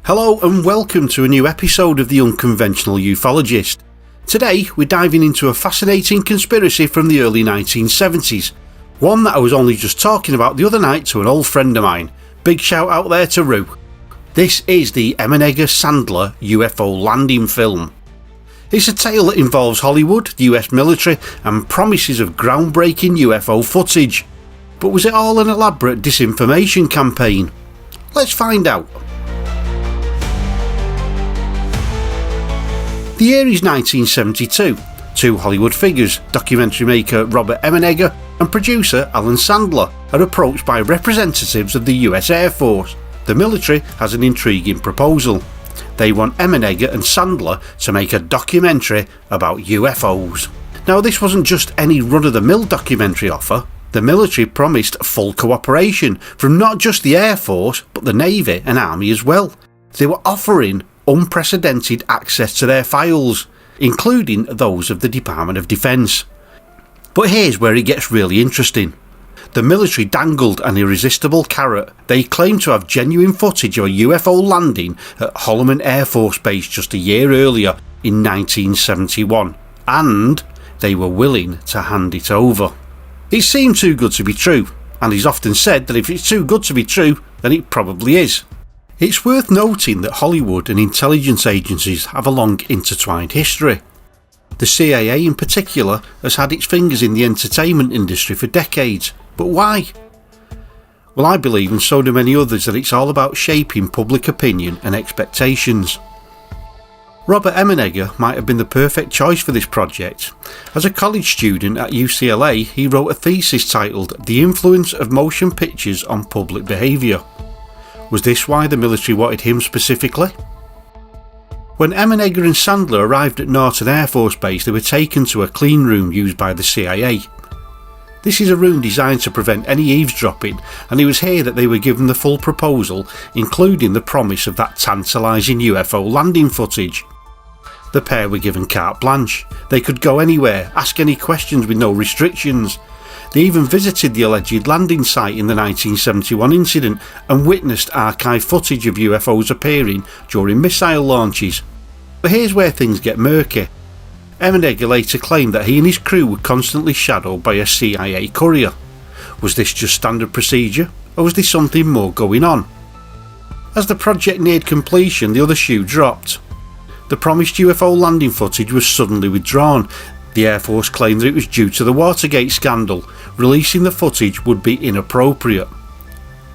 Hello and welcome to a new episode of the Unconventional UFOlogist. Today we're diving into a fascinating conspiracy from the early 1970s, one that I was only just talking about the other night to an old friend of mine. Big shout out there to Rue. This is the Emenegger-Sandler UFO Landing Film. It's a tale that involves Hollywood, the US military and promises of groundbreaking UFO footage. But was it all an elaborate disinformation campaign? Let's find out. The year is 1972. Two Hollywood figures, documentary maker Robert Emenegger and producer Alan Sandler, are approached by representatives of the US Air Force. The military has an intriguing proposal. They want Emenegger and Sandler to make a documentary about UFOs. Now, this wasn't just any run-of-the-mill documentary offer. The military promised full cooperation from not just the Air Force but the Navy and Army as well. They were offering unprecedented access to their files, including those of the Department of Defense. But here's where it gets really interesting. The military dangled an irresistible carrot. They claimed to have genuine footage of a UFO landing at Holloman Air Force Base just a year earlier in 1971, and they were willing to hand it over. It seemed too good to be true, and he's often said that if it's too good to be true, then it probably is. It's worth noting that Hollywood and intelligence agencies have a long intertwined history. The CIA in particular has had its fingers in the entertainment industry for decades, but why? Well, I believe, and so do many others, that it's all about shaping public opinion and expectations. Robert Emenegger might have been the perfect choice for this project. As a college student at UCLA, he wrote a thesis titled "The Influence of Motion Pictures on Public Behaviour." Was this why the military wanted him specifically? When Emenegger and Sandler arrived at Norton Air Force Base, they were taken to a clean room used by the CIA. This is a room designed to prevent any eavesdropping, and it was here that they were given the full proposal, including the promise of that tantalising UFO landing footage. The pair were given carte blanche. They could go anywhere, ask any questions with no restrictions. They even visited the alleged landing site in the 1971 incident and witnessed archive footage of UFOs appearing during missile launches. But here's where things get murky. Emenegger later claimed that he and his crew were constantly shadowed by a CIA courier. Was this just standard procedure, or was there something more going on? As the project neared completion, the other shoe dropped. The promised UFO landing footage was suddenly withdrawn. The Air Force claimed that it was due to the Watergate scandal. Releasing the footage would be inappropriate.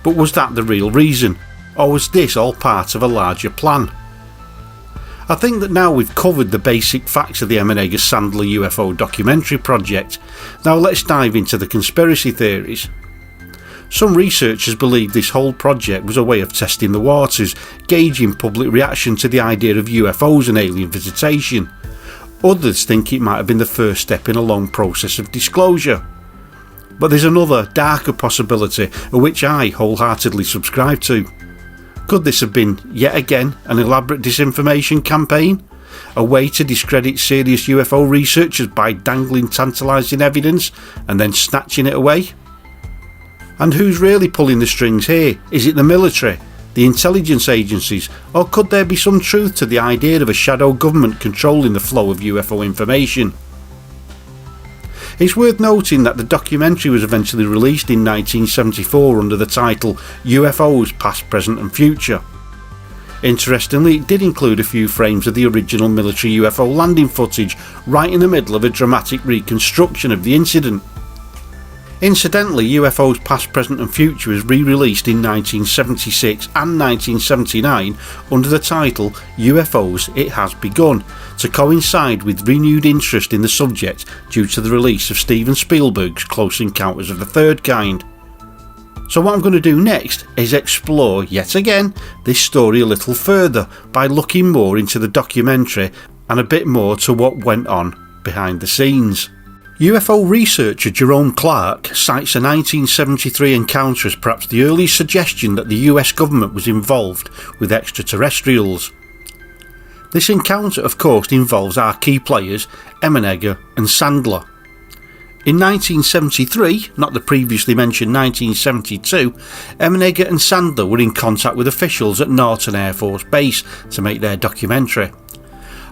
But was that the real reason, or was this all part of a larger plan? I think that now we've covered the basic facts of the Emenegger-Sandler UFO documentary project. Now let's dive into the conspiracy theories. Some researchers believe this whole project was a way of testing the waters, gauging public reaction to the idea of UFOs and alien visitation. Others think it might have been the first step in a long process of disclosure. But there's another, darker possibility, of which I wholeheartedly subscribe to. Could this have been, yet again, an elaborate disinformation campaign? A way to discredit serious UFO researchers by dangling tantalising evidence and then snatching it away? And who's really pulling the strings here? Is it the military, the intelligence agencies, or could there be some truth to the idea of a shadow government controlling the flow of UFO information? It's worth noting that the documentary was eventually released in 1974 under the title UFOs Past, Present and Future. Interestingly, it did include a few frames of the original military UFO landing footage right in the middle of a dramatic reconstruction of the incident. Incidentally, UFOs Past, Present and Future was re-released in 1976 and 1979 under the title UFOs It Has Begun, to coincide with renewed interest in the subject due to the release of Steven Spielberg's Close Encounters of the Third Kind. So what I'm going to do next is explore yet again this story a little further by looking more into the documentary and a bit more to what went on behind the scenes. UFO researcher Jerome Clark cites a 1973 encounter as perhaps the earliest suggestion that the US government was involved with extraterrestrials. This encounter, of course, involves our key players, Emenegger and Sandler. In 1973, not the previously mentioned 1972, Emenegger and Sandler were in contact with officials at Norton Air Force Base to make their documentary.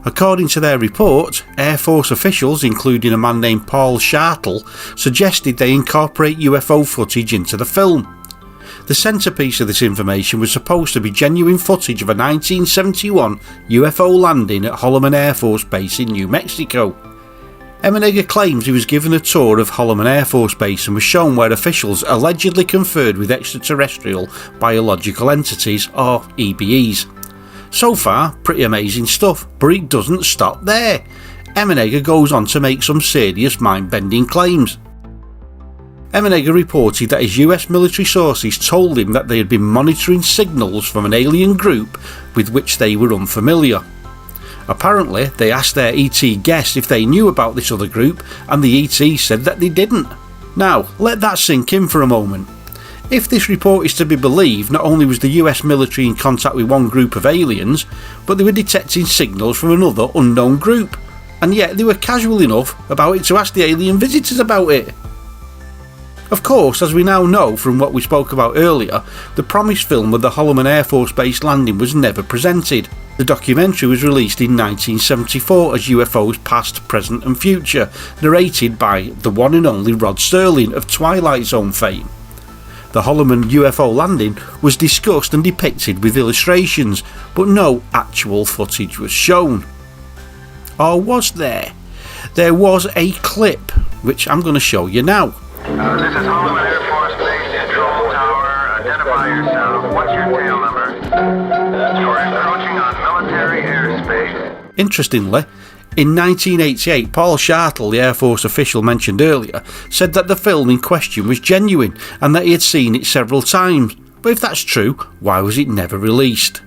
According to their report, Air Force officials, including a man named Paul Shartle, suggested they incorporate UFO footage into the film. The centrepiece of this information was supposed to be genuine footage of a 1971 UFO landing at Holloman Air Force Base in New Mexico. Emenegger claims he was given a tour of Holloman Air Force Base and was shown where officials allegedly conferred with extraterrestrial biological entities, or EBEs. So far, pretty amazing stuff, but it doesn't stop there. Emenegger goes on to make some serious mind-bending claims. Emenegger reported that his US military sources told him that they had been monitoring signals from an alien group with which they were unfamiliar. Apparently, they asked their ET guest if they knew about this other group, and the ET said that they didn't. Now, let that sink in for a moment. If this report is to be believed, not only was the US military in contact with one group of aliens, but they were detecting signals from another unknown group, and yet they were casual enough about it to ask the alien visitors about it. Of course, as we now know from what we spoke about earlier, the promised film of the Holloman Air Force Base landing was never presented. The documentary was released in 1974 as UFOs Past, Present and Future, narrated by the one and only Rod Serling of Twilight Zone fame. The Holloman UFO landing was discussed and depicted with illustrations, but no actual footage was shown. Or was there? There was a clip, which I'm going to show you now. This is Holloman Air Force Base Control Tower. Identify yourself. What's your tail number? You're encroaching on military airspace. Interestingly, in 1988, Paul Shartle, the Air Force official mentioned earlier, said that the film in question was genuine and that he had seen it several times. But if that's true, why was it never released?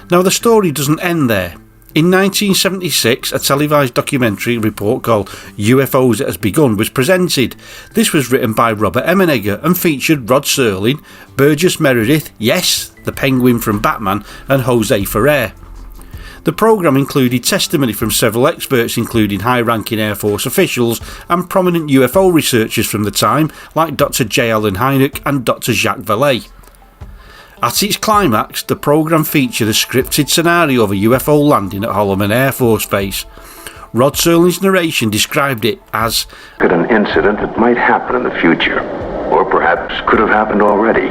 Now, the story doesn't end there. In 1976, a televised documentary report called UFOs It Has Begun was presented. This was written by Robert Emenegger and featured Rod Serling, Burgess Meredith, yes, the Penguin from Batman, and Jose Ferrer. The programme included testimony from several experts, including high-ranking Air Force officials and prominent UFO researchers from the time, like Dr. J. Allen Hynek and Dr. Jacques Vallée. At its climax, the programme featured a scripted scenario of a UFO landing at Holloman Air Force Base. Rod Serling's narration described it as an incident that might happen in the future, or perhaps could have happened already.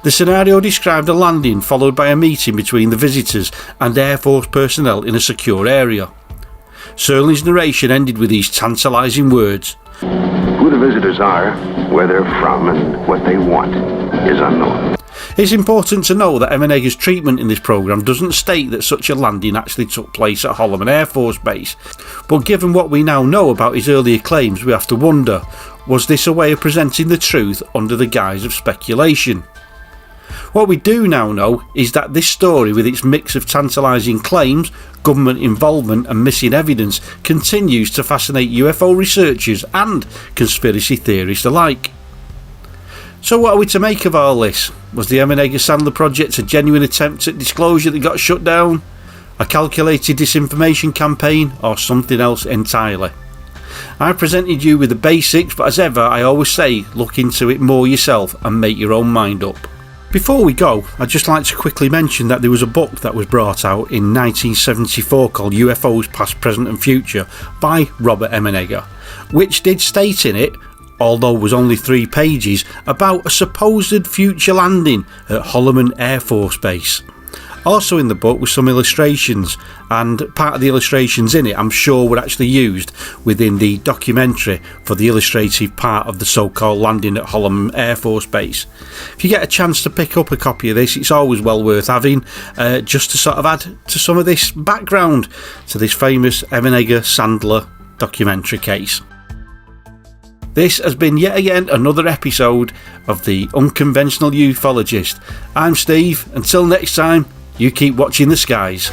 The scenario described a landing followed by a meeting between the visitors and Air Force personnel in a secure area. Serling's narration ended with these tantalising words. Who the visitors are, where they're from, and what they want is unknown. It's important to know that Emenegger's treatment in this programme doesn't state that such a landing actually took place at Holloman Air Force Base, but given what we now know about his earlier claims, we have to wonder, was this a way of presenting the truth under the guise of speculation? What we do now know is that this story, with its mix of tantalising claims, government involvement and missing evidence, continues to fascinate UFO researchers and conspiracy theorists alike. So what are we to make of all this? Was the Emenegger-Sandler project a genuine attempt at disclosure that got shut down? A calculated disinformation campaign, or something else entirely? I presented you with the basics, but as ever I always say, look into it more yourself and make your own mind up. Before we go, I'd just like to quickly mention that there was a book that was brought out in 1974 called UFOs Past, Present and Future by Robert Emenegger, which did state in it, although it was only 3 pages, about a supposed future landing at Holloman Air Force Base. Also in the book were some illustrations, and part of the illustrations in it I'm sure were actually used within the documentary for the illustrative part of the so-called landing at Holloman Air Force Base. If you get a chance to pick up a copy of this, it's always well worth having, just to sort of add to some of this background to this famous Emenegger-Sandler documentary case. This has been yet again another episode of the Unconventional UFOlogist. I'm Steve. Until next time, you keep watching the skies.